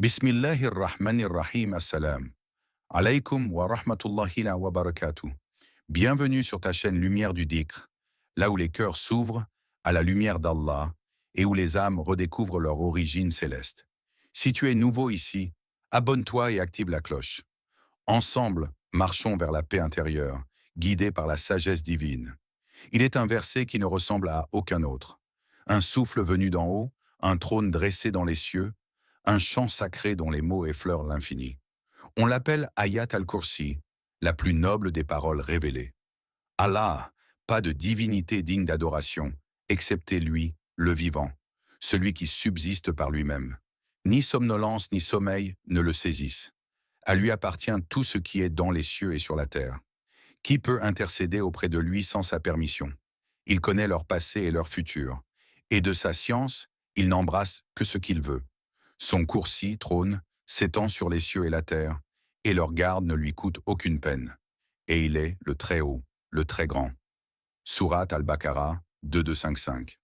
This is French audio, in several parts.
Bismillahirrahmanirrahim. Assalam. Alaykum wa rahmatullahi wa barakatuh. Bienvenue sur ta chaîne Lumière du Dhikr, là où les cœurs s'ouvrent à la lumière d'Allah et où les âmes redécouvrent leur origine céleste. Si tu es nouveau ici, abonne-toi et active la cloche. Ensemble, marchons vers la paix intérieure, guidés par la sagesse divine. Il est un verset qui ne ressemble à aucun autre. Un souffle venu d'en haut, un trône dressé dans les cieux, un chant sacré dont les mots effleurent l'infini. On l'appelle Ayat al-Kursi, la plus noble des paroles révélées. Allah, pas de divinité digne d'adoration, excepté lui, le vivant, celui qui subsiste par lui-même. Ni somnolence ni sommeil ne le saisissent. À lui appartient tout ce qui est dans les cieux et sur la terre. Qui peut intercéder auprès de lui sans sa permission? Il connaît leur passé et leur futur. Et de sa science, il n'embrasse que ce qu'il veut. Son coursi, trône, s'étend sur les cieux et la terre, et leur garde ne lui coûte aucune peine. Et il est le Très-Haut, le Très-Grand. Sourate al-Baqarah 2255.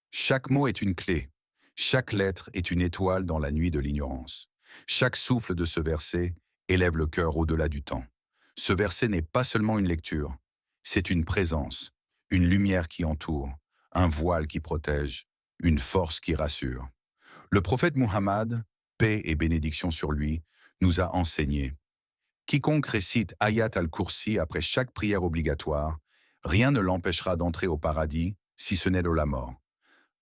Chaque mot est une clé. Chaque lettre est une étoile dans la nuit de l'ignorance. Chaque souffle de ce verset élève le cœur au-delà du temps. Ce verset n'est pas seulement une lecture, c'est une présence, une lumière qui entoure, un voile qui protège, une force qui rassure. Le prophète Muhammad, paix et bénédiction sur lui, nous a enseigné. Quiconque récite Ayat al-Kursi après chaque prière obligatoire, rien ne l'empêchera d'entrer au paradis si ce n'est de la mort.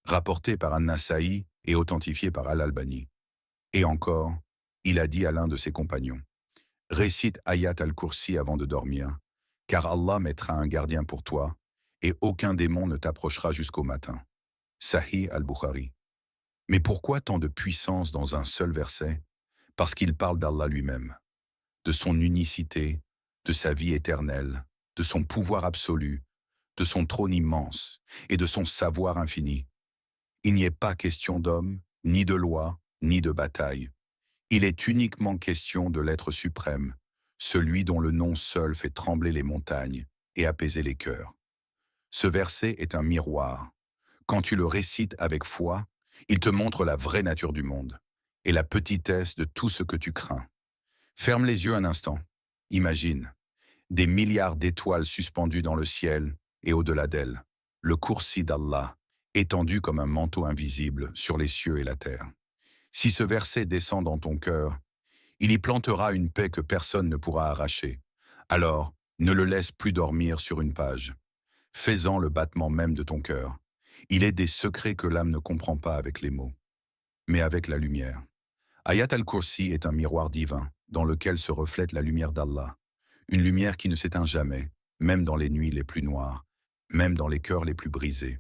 Rapporté par An-Nasa'i et authentifié par Al-Albani. Et encore, il a dit à l'un de ses compagnons, récite Ayat al-Kursi avant de dormir, car Allah mettra un gardien pour toi, et aucun démon ne t'approchera jusqu'au matin. Sahih al-Bukhari. Mais pourquoi tant de puissance dans un seul verset? Parce qu'il parle d'Allah lui-même, de son unicité, de sa vie éternelle, de son pouvoir absolu, de son trône immense et de son savoir infini. Il n'y est pas question d'homme, ni de loi, ni de bataille. Il est uniquement question de l'être suprême, celui dont le nom seul fait trembler les montagnes et apaiser les cœurs. Ce verset est un miroir. Quand tu le récites avec foi, il te montre la vraie nature du monde et la petitesse de tout ce que tu crains. Ferme les yeux un instant. Imagine des milliards d'étoiles suspendues dans le ciel et au-delà d'elles, le coursi d'Allah, étendu comme un manteau invisible sur les cieux et la terre. Si ce verset descend dans ton cœur, il y plantera une paix que personne ne pourra arracher. Alors, ne le laisse plus dormir sur une page. Fais-en le battement même de ton cœur. Il est des secrets que l'âme ne comprend pas avec les mots, mais avec la lumière. Ayat al-Kursi est un miroir divin dans lequel se reflète la lumière d'Allah. Une lumière qui ne s'éteint jamais, même dans les nuits les plus noires, même dans les cœurs les plus brisés.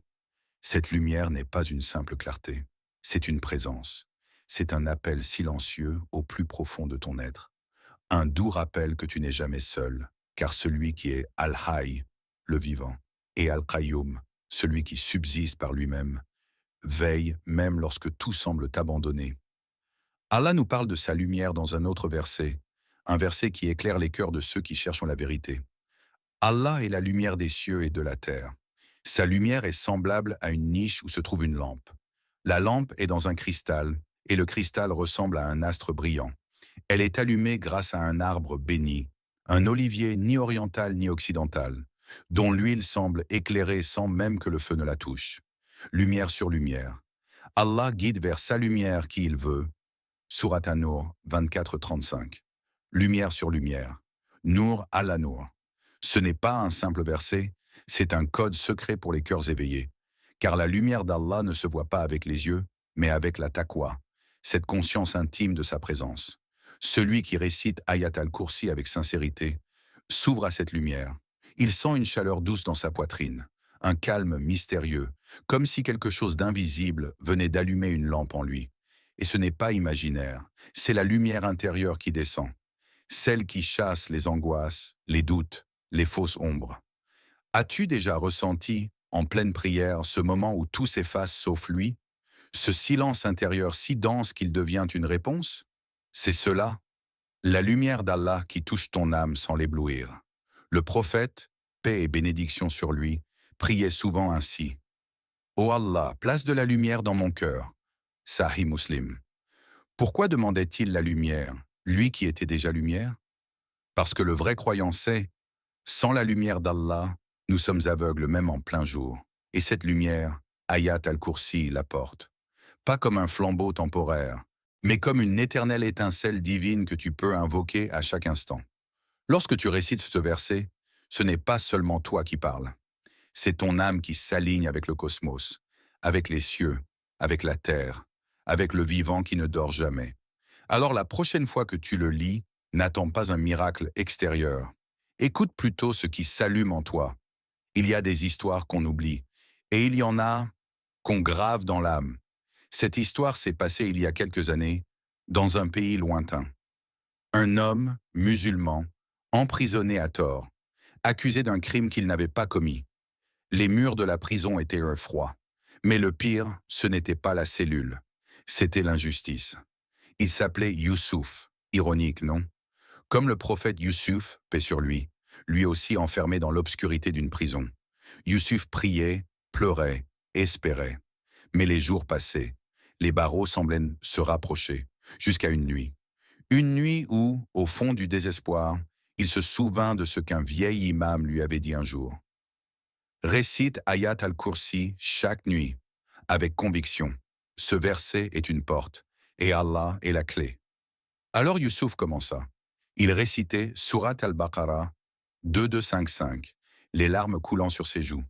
Cette lumière n'est pas une simple clarté, c'est une présence. C'est un appel silencieux au plus profond de ton être. Un doux rappel que tu n'es jamais seul, car celui qui est Al-Hayy, le vivant, et Al-Qayyum, celui qui subsiste par lui-même, veille même lorsque tout semble t'abandonner. Allah nous parle de sa lumière dans un autre verset, un verset qui éclaire les cœurs de ceux qui cherchent la vérité. Allah est la lumière des cieux et de la terre. Sa lumière est semblable à une niche où se trouve une lampe. La lampe est dans un cristal, et le cristal ressemble à un astre brillant. Elle est allumée grâce à un arbre béni, un olivier ni oriental ni occidental, dont l'huile semble éclairer sans même que le feu ne la touche. Lumière sur lumière. Allah guide vers sa lumière qui il veut. Sourate An-Nur 24-35. Lumière sur lumière. Nour al-Nour. Ce n'est pas un simple verset, c'est un code secret pour les cœurs éveillés. Car la lumière d'Allah ne se voit pas avec les yeux, mais avec la taqwa, cette conscience intime de sa présence. Celui qui récite Ayat al-Kursi avec sincérité s'ouvre à cette lumière. Il sent une chaleur douce dans sa poitrine, un calme mystérieux, comme si quelque chose d'invisible venait d'allumer une lampe en lui. Et ce n'est pas imaginaire, c'est la lumière intérieure qui descend, celle qui chasse les angoisses, les doutes, les fausses ombres. As-tu déjà ressenti, en pleine prière, ce moment où tout s'efface sauf lui? Ce silence intérieur si dense qu'il devient une réponse? C'est cela, la lumière d'Allah qui touche ton âme sans l'éblouir. Le prophète, paix et bénédiction sur lui, priait souvent ainsi. « Ô Allah, place de la lumière dans mon cœur. » Sahih Muslim. Pourquoi demandait-il la lumière, lui qui était déjà lumière? Parce que le vrai croyant sait, sans la lumière d'Allah, nous sommes aveugles même en plein jour. Et cette lumière, Ayat al-Kursi l'apporte. Pas comme un flambeau temporaire, mais comme une éternelle étincelle divine que tu peux invoquer à chaque instant. Lorsque tu récites ce verset, ce n'est pas seulement toi qui parles. C'est ton âme qui s'aligne avec le cosmos, avec les cieux, avec la terre, avec le vivant qui ne dort jamais. Alors la prochaine fois que tu le lis, n'attends pas un miracle extérieur. Écoute plutôt ce qui s'allume en toi. Il y a des histoires qu'on oublie, et il y en a qu'on grave dans l'âme. Cette histoire s'est passée il y a quelques années, dans un pays lointain. Un homme, musulman, emprisonné à tort, accusé d'un crime qu'il n'avait pas commis. Les murs de la prison étaient un froid. Mais le pire, ce n'était pas la cellule. C'était l'injustice. Il s'appelait Youssouf. Ironique, non? Comme le prophète Youssouf, paix sur lui, lui aussi enfermé dans l'obscurité d'une prison. Youssouf priait, pleurait, espérait. Mais les jours passaient. Les barreaux semblaient se rapprocher, jusqu'à une nuit. Une nuit où, au fond du désespoir, il se souvint de ce qu'un vieil imam lui avait dit un jour. Récite Ayat al-Kursi chaque nuit, avec conviction. Ce verset est une porte, et Allah est la clé. Alors Youssouf commença. Il récitait Surat al-Baqarah 2255, les larmes coulant sur ses joues.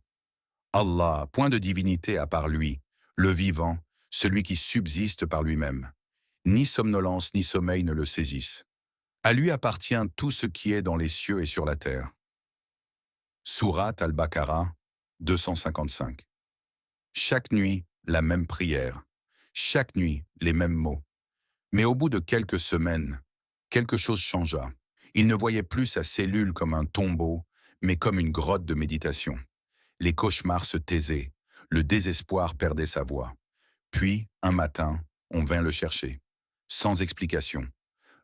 Allah, point de divinité à part lui, le vivant, celui qui subsiste par lui-même. Ni somnolence ni sommeil ne le saisissent. À lui appartient tout ce qui est dans les cieux et sur la terre. Surat al-Baqarah 255. Chaque nuit, la même prière. Chaque nuit, les mêmes mots. Mais au bout de quelques semaines, quelque chose changea. Il ne voyait plus sa cellule comme un tombeau, mais comme une grotte de méditation. Les cauchemars se taisaient, le désespoir perdait sa voix. Puis, un matin, on vint le chercher. Sans explication.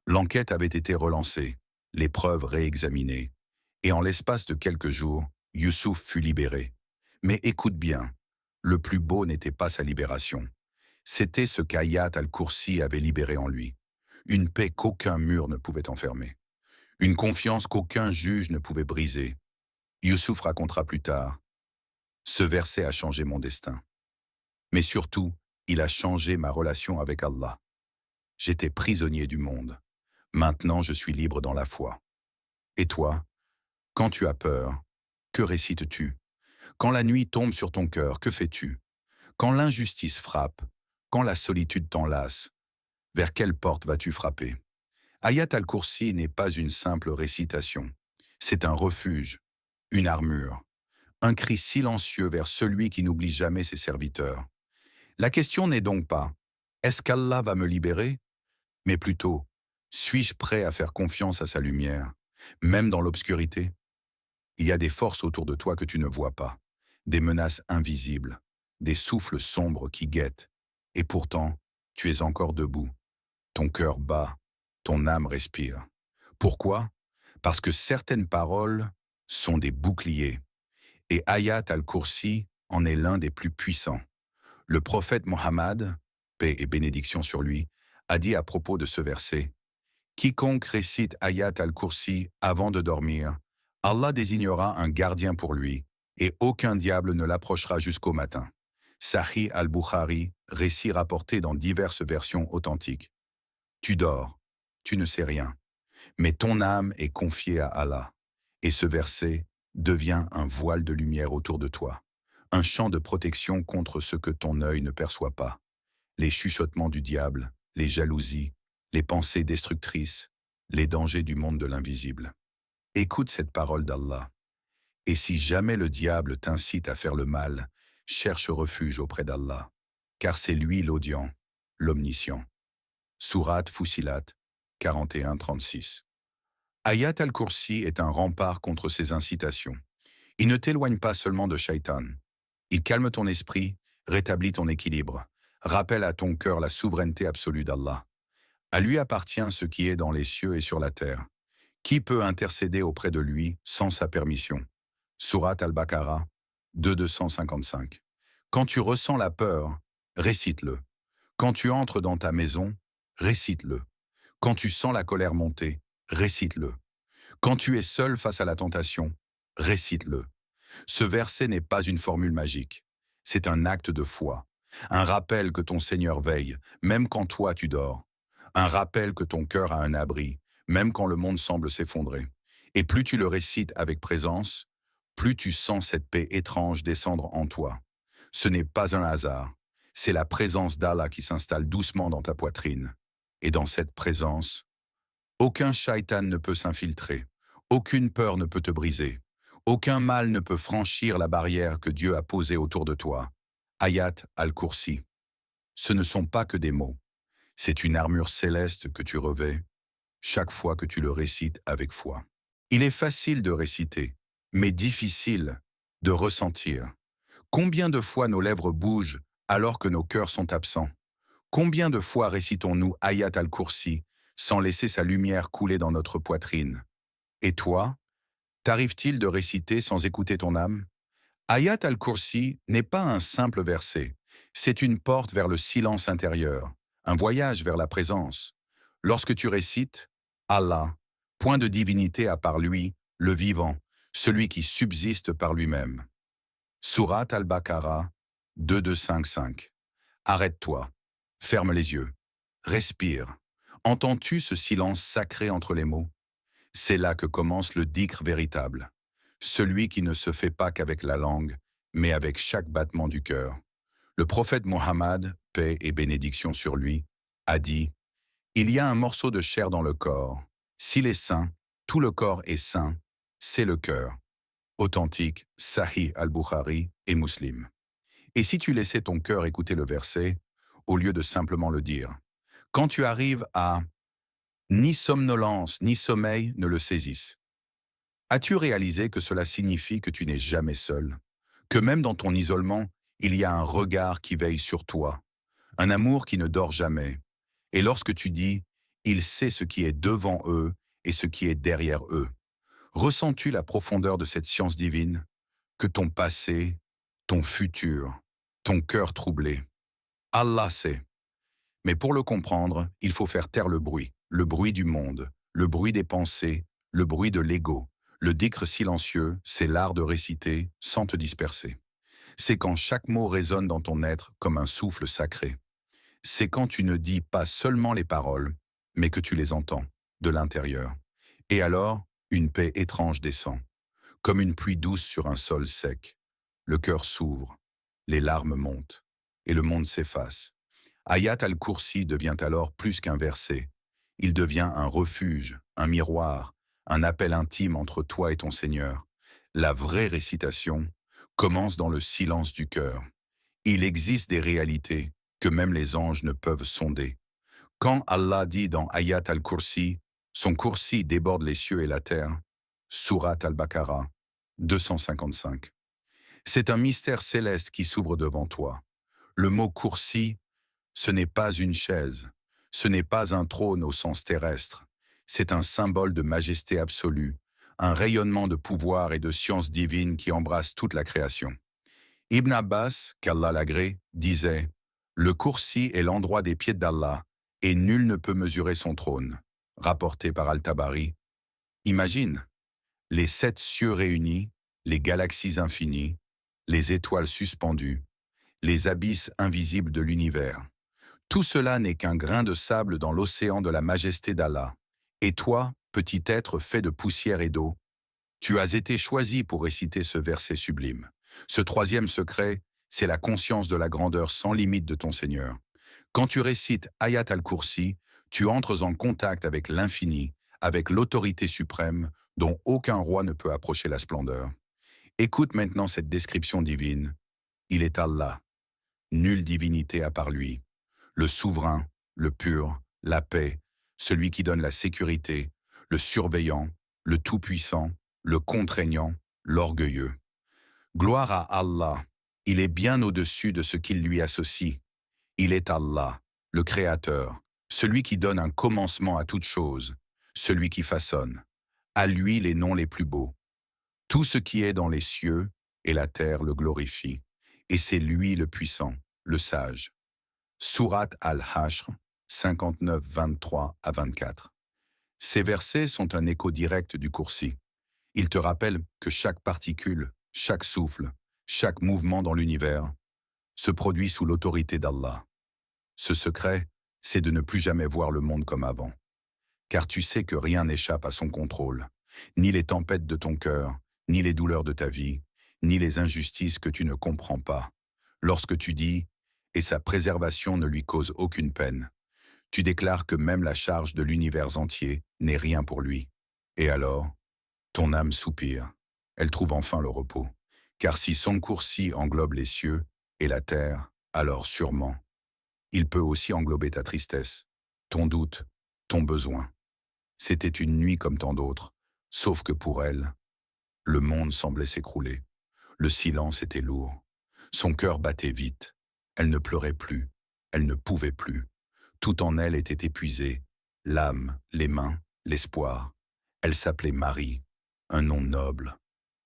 L'enquête avait été relancée, les preuves réexaminées. Et en l'espace de quelques jours, Youssouf fut libéré. Mais écoute bien, le plus beau n'était pas sa libération. C'était ce qu'Ayat al-Kursi avait libéré en lui. Une paix qu'aucun mur ne pouvait enfermer. Une confiance qu'aucun juge ne pouvait briser. Youssouf racontera plus tard. Ce verset a changé mon destin. Mais surtout, il a changé ma relation avec Allah. J'étais prisonnier du monde. Maintenant, je suis libre dans la foi. Et toi, quand tu as peur, que récites-tu? Quand la nuit tombe sur ton cœur, que fais-tu? Quand l'injustice frappe, quand la solitude t'enlace, vers quelle porte vas-tu frapper? Ayat al-Kursi n'est pas une simple récitation. C'est un refuge, une armure, un cri silencieux vers celui qui n'oublie jamais ses serviteurs. La question n'est donc pas « Est-ce qu'Allah va me libérer ?» mais plutôt « Suis-je prêt à faire confiance à sa lumière, même dans l'obscurité ?» Il y a des forces autour de toi que tu ne vois pas, des menaces invisibles, des souffles sombres qui guettent. Et pourtant, tu es encore debout. Ton cœur bat, ton âme respire. Pourquoi? Parce que certaines paroles sont des boucliers. Et Ayat al-Kursi en est l'un des plus puissants. Le prophète Mohammed, paix et bénédiction sur lui, a dit à propos de ce verset, « Quiconque récite Ayat al-Kursi avant de dormir, Allah désignera un gardien pour lui, et aucun diable ne l'approchera jusqu'au matin. » Sahih al-Bukhari, récit rapporté dans diverses versions authentiques. Tu dors, tu ne sais rien, mais ton âme est confiée à Allah. Et ce verset devient un voile de lumière autour de toi, un champ de protection contre ce que ton œil ne perçoit pas. Les chuchotements du diable, les jalousies, les pensées destructrices, les dangers du monde de l'invisible. Écoute cette parole d'Allah. Et si jamais le diable t'incite à faire le mal, cherche refuge auprès d'Allah, car c'est lui l'audient, l'omniscient. Surat Fussilat 41-36. Ayat al-Kursi est un rempart contre ces incitations. Il ne t'éloigne pas seulement de Shaitan. Il calme ton esprit, rétablit ton équilibre, rappelle à ton cœur la souveraineté absolue d'Allah. À lui appartient ce qui est dans les cieux et sur la terre. Qui peut intercéder auprès de lui sans sa permission? Surat al-Baqarah 2255. Quand tu ressens la peur, récite-le. Quand tu entres dans ta maison, récite-le. Quand tu sens la colère monter, récite-le. Quand tu es seul face à la tentation, récite-le. Ce verset n'est pas une formule magique. C'est un acte de foi. Un rappel que ton Seigneur veille, même quand toi tu dors. Un rappel que ton cœur a un abri, même quand le monde semble s'effondrer. Et plus tu le récites avec présence, plus tu sens cette paix étrange descendre en toi. Ce n'est pas un hasard. C'est la présence d'Allah qui s'installe doucement dans ta poitrine. Et dans cette présence, aucun shaitan ne peut s'infiltrer. Aucune peur ne peut te briser. Aucun mal ne peut franchir la barrière que Dieu a posée autour de toi. Ayat al-Kursi. Ce ne sont pas que des mots. C'est une armure céleste que tu revêts chaque fois que tu le récites avec foi. Il est facile de réciter, mais difficile de ressentir. Combien de fois nos lèvres bougent alors que nos cœurs sont absents? Combien de fois récitons-nous Ayat al-Kursi sans laisser sa lumière couler dans notre poitrine? Et toi, t'arrive-t-il de réciter sans écouter ton âme? Ayat al-Kursi n'est pas un simple verset, c'est une porte vers le silence intérieur, un voyage vers la présence. Lorsque tu récites Allah, point de divinité à part lui, le vivant, celui qui subsiste par lui-même. Surat al-Baqarah 2255. Arrête-toi, ferme les yeux, respire. Entends-tu ce silence sacré entre les mots? C'est là que commence le dhikr véritable, celui qui ne se fait pas qu'avec la langue, mais avec chaque battement du cœur. Le prophète Mohammed, paix et bénédiction sur lui, a dit « Il y a un morceau de chair dans le corps. S'il est sain, tout le corps est sain, c'est le cœur. » Authentique, Sahih al-Bukhari et Muslim. Et si tu laissais ton cœur écouter le verset, au lieu de simplement le dire, quand tu arrives à « ni somnolence ni sommeil ne le saisissent », as-tu réalisé que cela signifie que tu n'es jamais seul? Que même dans ton isolement, il y a un regard qui veille sur toi, un amour qui ne dort jamais. Et lorsque tu dis « il sait ce qui est devant eux et ce qui est derrière eux », ressens-tu la profondeur de cette science divine? Que ton passé, ton futur, ton cœur troublé, Allah sait. Mais pour le comprendre, il faut faire taire le bruit du monde, le bruit des pensées, le bruit de l'ego. Le dhikr silencieux, c'est l'art de réciter sans te disperser. C'est quand chaque mot résonne dans ton être comme un souffle sacré. C'est quand tu ne dis pas seulement les paroles, mais que tu les entends, de l'intérieur. Et alors, une paix étrange descend, comme une pluie douce sur un sol sec. Le cœur s'ouvre, les larmes montent, et le monde s'efface. Ayat al-Kursi devient alors plus qu'un verset. Il devient un refuge, un miroir, un appel intime entre toi et ton Seigneur. La vraie récitation commence dans le silence du cœur. Il existe des réalités que même les anges ne peuvent sonder. Quand Allah dit dans Ayat al-Kursi, son kursi déborde les cieux et la terre, Surat al-Baqarah 255. C'est un mystère céleste qui s'ouvre devant toi. Le mot kursi, ce n'est pas une chaise, ce n'est pas un trône au sens terrestre, c'est un symbole de majesté absolue, un rayonnement de pouvoir et de science divine qui embrasse toute la création. Ibn Abbas, qu'Allah l'agrée, disait « Le kursi est l'endroit des pieds d'Allah, et nul ne peut mesurer son trône », rapporté par Al-Tabari. Imagine, les 7 cieux réunis, les galaxies infinies, les étoiles suspendues, les abysses invisibles de l'univers. Tout cela n'est qu'un grain de sable dans l'océan de la majesté d'Allah. Et toi, petit être fait de poussière et d'eau, tu as été choisi pour réciter ce verset sublime. Ce troisième secret, c'est la conscience de la grandeur sans limite de ton Seigneur. Quand tu récites Ayat al-Kursi, tu entres en contact avec l'infini, avec l'autorité suprême dont aucun roi ne peut approcher la splendeur. Écoute maintenant cette description divine. Il est Allah, nulle divinité à part lui. Le souverain, le pur, la paix, celui qui donne la sécurité, le surveillant, le tout-puissant, le contraignant, l'orgueilleux. Gloire à Allah, il est bien au-dessus de ce qu'il lui associe. Il est Allah, le Créateur, celui qui donne un commencement à toute chose, celui qui façonne. À lui les noms les plus beaux. Tout ce qui est dans les cieux et la terre le glorifie. Et c'est lui le puissant, le sage. Surat al-Hashr 59, 23 à 24. Ces versets sont un écho direct du Kursi. Ils te rappellent que chaque particule, chaque souffle, chaque mouvement dans l'univers se produit sous l'autorité d'Allah. Ce secret, c'est de ne plus jamais voir le monde comme avant. Car tu sais que rien n'échappe à son contrôle, ni les tempêtes de ton cœur, ni les douleurs de ta vie, ni les injustices que tu ne comprends pas. Lorsque tu dis « et sa préservation ne lui cause aucune peine », tu déclares que même la charge de l'univers entier n'est rien pour lui. Et alors, ton âme soupire, elle trouve enfin le repos. Car si son coursier englobe les cieux et la terre, alors sûrement, il peut aussi englober ta tristesse, ton doute, ton besoin. C'était une nuit comme tant d'autres, sauf que pour elle, le monde semblait s'écrouler. Le silence était lourd. Son cœur battait vite. Elle ne pleurait plus. Elle ne pouvait plus. Tout en elle était épuisé. L'âme, les mains, l'espoir. Elle s'appelait Marie, un nom noble.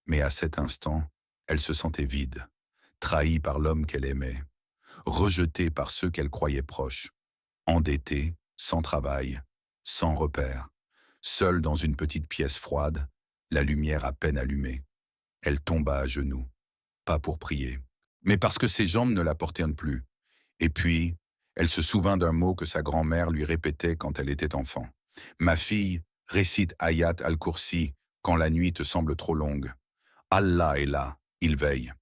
Mais à cet instant, elle se sentait vide, trahie par l'homme qu'elle aimait, rejetée par ceux qu'elle croyait proches, endettée, sans travail, sans repère, seule dans une petite pièce froide, la lumière à peine allumée. Elle tomba à genoux, pas pour prier, mais parce que ses jambes ne la portaient plus. Et puis, elle se souvint d'un mot que sa grand-mère lui répétait quand elle était enfant. « Ma fille, récite Ayat al-Kursi quand la nuit te semble trop longue. Allah est là, il veille. »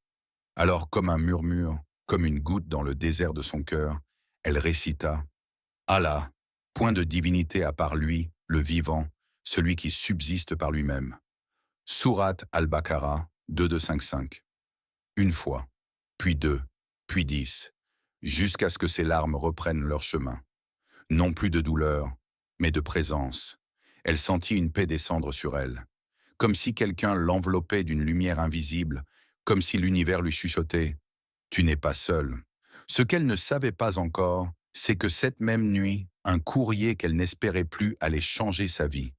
Alors, comme un murmure, comme une goutte dans le désert de son cœur, elle récita « Allah, point de divinité à part lui, le vivant, celui qui subsiste par lui-même. » Sourate al-Baqarah 2255. Une fois, puis deux, puis 10, jusqu'à ce que ses larmes reprennent leur chemin. Non plus de douleur, mais de présence. Elle sentit une paix descendre sur elle, comme si quelqu'un l'enveloppait d'une lumière invisible, comme si l'univers lui chuchotait « Tu n'es pas seul ». Ce qu'elle ne savait pas encore, c'est que cette même nuit, un courrier qu'elle n'espérait plus allait changer sa vie.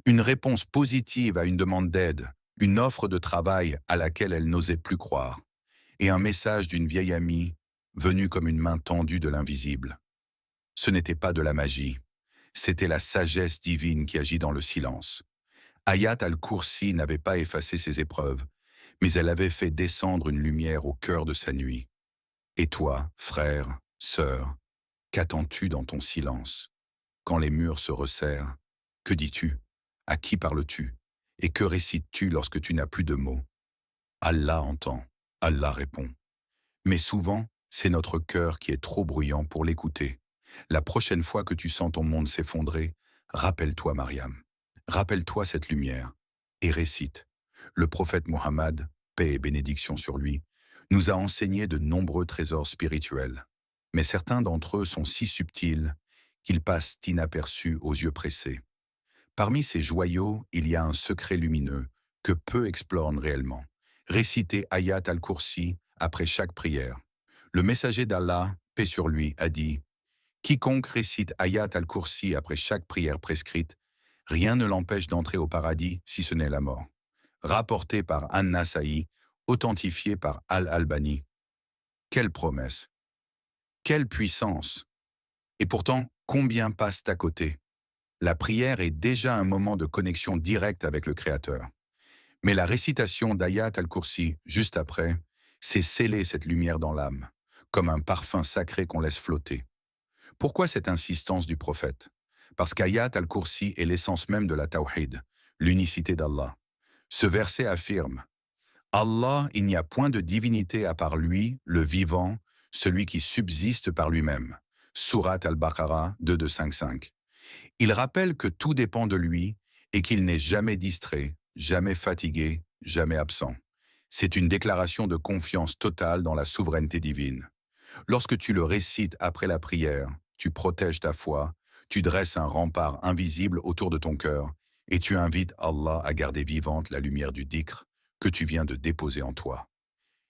Une réponse positive à une demande d'aide, une offre de travail à laquelle elle n'osait plus croire, et un message d'une vieille amie, venue comme une main tendue de l'invisible. Ce n'était pas de la magie, c'était la sagesse divine qui agit dans le silence. Ayat al-Kursi n'avait pas effacé ses épreuves, mais elle avait fait descendre une lumière au cœur de sa nuit. Et toi, frère, sœur, qu'attends-tu dans ton silence? Quand les murs se resserrent, que dis-tu? À qui parles-tu? Et que récites-tu lorsque tu n'as plus de mots? Allah entend, Allah répond. Mais souvent, c'est notre cœur qui est trop bruyant pour l'écouter. La prochaine fois que tu sens ton monde s'effondrer, rappelle-toi Mariam. Rappelle-toi cette lumière et récite. Le prophète Mohammed, paix et bénédiction sur lui, nous a enseigné de nombreux trésors spirituels. Mais certains d'entre eux sont si subtils qu'ils passent inaperçus aux yeux pressés. Parmi ces joyaux, il y a un secret lumineux que peu explorent réellement. Réciter Ayat al-Kursi après chaque prière. Le messager d'Allah, paix sur lui, a dit « Quiconque récite Ayat al-Kursi après chaque prière prescrite, rien ne l'empêche d'entrer au paradis si ce n'est la mort. » Rapporté par An-Nasa'i, authentifié par Al-Albani. Quelle promesse! Quelle puissance! Et pourtant, combien passent à côté? La prière est déjà un moment de connexion directe avec le Créateur. Mais la récitation d'Ayat al-Kursi, juste après, c'est sceller cette lumière dans l'âme, comme un parfum sacré qu'on laisse flotter. Pourquoi cette insistance du prophète? Parce qu'Ayat al-Kursi est l'essence même de la Tawhid, l'unicité d'Allah. Ce verset affirme « Allah, il n'y a point de divinité à part lui, le vivant, celui qui subsiste par lui-même. » Sourate al-Baqarah 2255. Il rappelle que tout dépend de lui et qu'il n'est jamais distrait, jamais fatigué, jamais absent. C'est une déclaration de confiance totale dans la souveraineté divine. Lorsque tu le récites après la prière, tu protèges ta foi, tu dresses un rempart invisible autour de ton cœur et tu invites Allah à garder vivante la lumière du dhikr que tu viens de déposer en toi.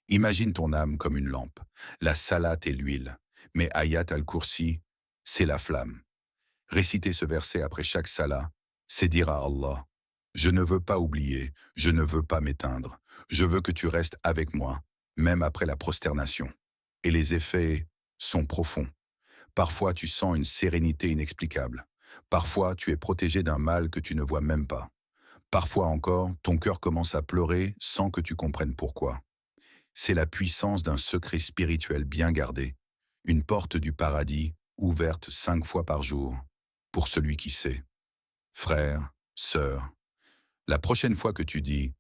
Imagine ton âme comme une lampe, la salate et l'huile, mais Ayat al-Kursi, c'est la flamme. Réciter ce verset après chaque salat, c'est dire à Allah « Je ne veux pas oublier, je ne veux pas m'éteindre, je veux que tu restes avec moi, même après la prosternation. » Et les effets sont profonds. Parfois, tu sens une sérénité inexplicable. Parfois, tu es protégé d'un mal que tu ne vois même pas. Parfois encore, ton cœur commence à pleurer sans que tu comprennes pourquoi. C'est la puissance d'un secret spirituel bien gardé, une porte du paradis ouverte 5 fois par jour, pour celui qui sait. Frère, sœur, la prochaine fois que tu dis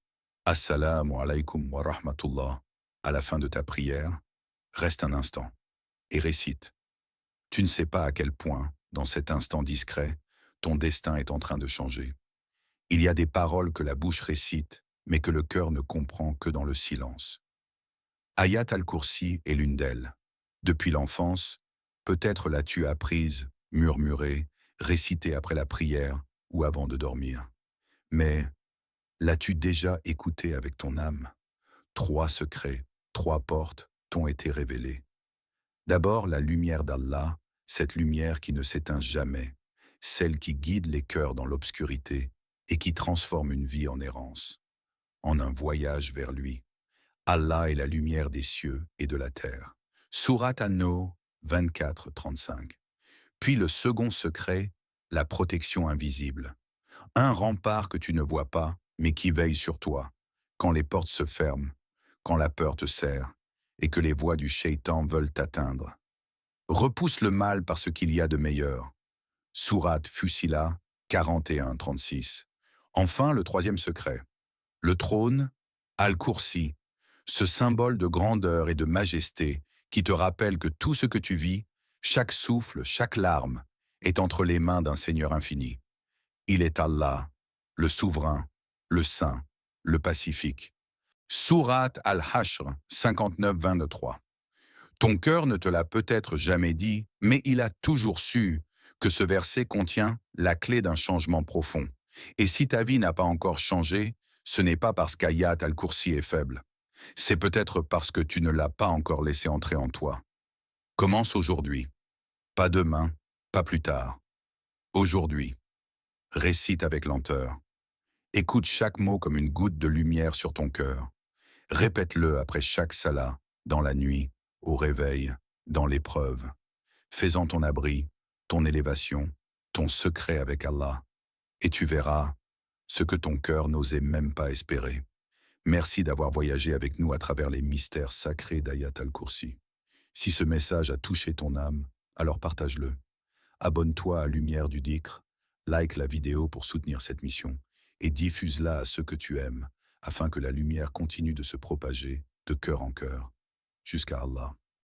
Assalamu alaikum wa rahmatullah à la fin de ta prière, reste un instant et récite. Tu ne sais pas à quel point, dans cet instant discret, ton destin est en train de changer. Il y a des paroles que la bouche récite, mais que le cœur ne comprend que dans le silence. Ayat al-Kursi est l'une d'elles. Depuis l'enfance, peut-être l'as-tu apprise, murmurée, récitée après la prière ou avant de dormir. Mais l'as-tu déjà écoutée avec ton âme? 3 secrets, 3 portes t'ont été révélés. D'abord, la lumière d'Allah, cette lumière qui ne s'éteint jamais, celle qui guide les cœurs dans l'obscurité et qui transforme une vie en errance, en un voyage vers lui. Allah est la lumière des cieux et de la terre. Sourate An-Nur 24-35. Puis le second secret, la protection invisible. Un rempart que tu ne vois pas, mais qui veille sur toi, quand les portes se ferment, quand la peur te serre, et que les voix du shaitan veulent t'atteindre. Repousse le mal par ce qu'il y a de meilleur. Sourate Fusila 41-36. Enfin, le troisième secret. Le trône, Al-Kursi, ce symbole de grandeur et de majesté qui te rappelle que tout ce que tu vis, chaque souffle, chaque larme, est entre les mains d'un Seigneur infini. Il est Allah, le souverain, le saint, le pacifique. Sourate Al-Hashr 59-23. Ton cœur ne te l'a peut-être jamais dit, mais il a toujours su que ce verset contient la clé d'un changement profond. Et si ta vie n'a pas encore changé, ce n'est pas parce qu'Ayat al-Kursi est faible. C'est peut-être parce que tu ne l'as pas encore laissé entrer en toi. Commence aujourd'hui. Pas demain, pas plus tard. Aujourd'hui. Récite avec lenteur. Écoute chaque mot comme une goutte de lumière sur ton cœur. Répète-le après chaque salat, dans la nuit, au réveil, dans l'épreuve. Fais-en ton abri, ton élévation, ton secret avec Allah. Et tu verras ce que ton cœur n'osait même pas espérer. Merci d'avoir voyagé avec nous à travers les mystères sacrés d'Ayat al-Kursi. Si ce message a touché ton âme, alors partage-le. Abonne-toi à Lumière du Dhikr, like la vidéo pour soutenir cette mission et diffuse-la à ceux que tu aimes, afin que la lumière continue de se propager de cœur en cœur, jusqu'à Allah.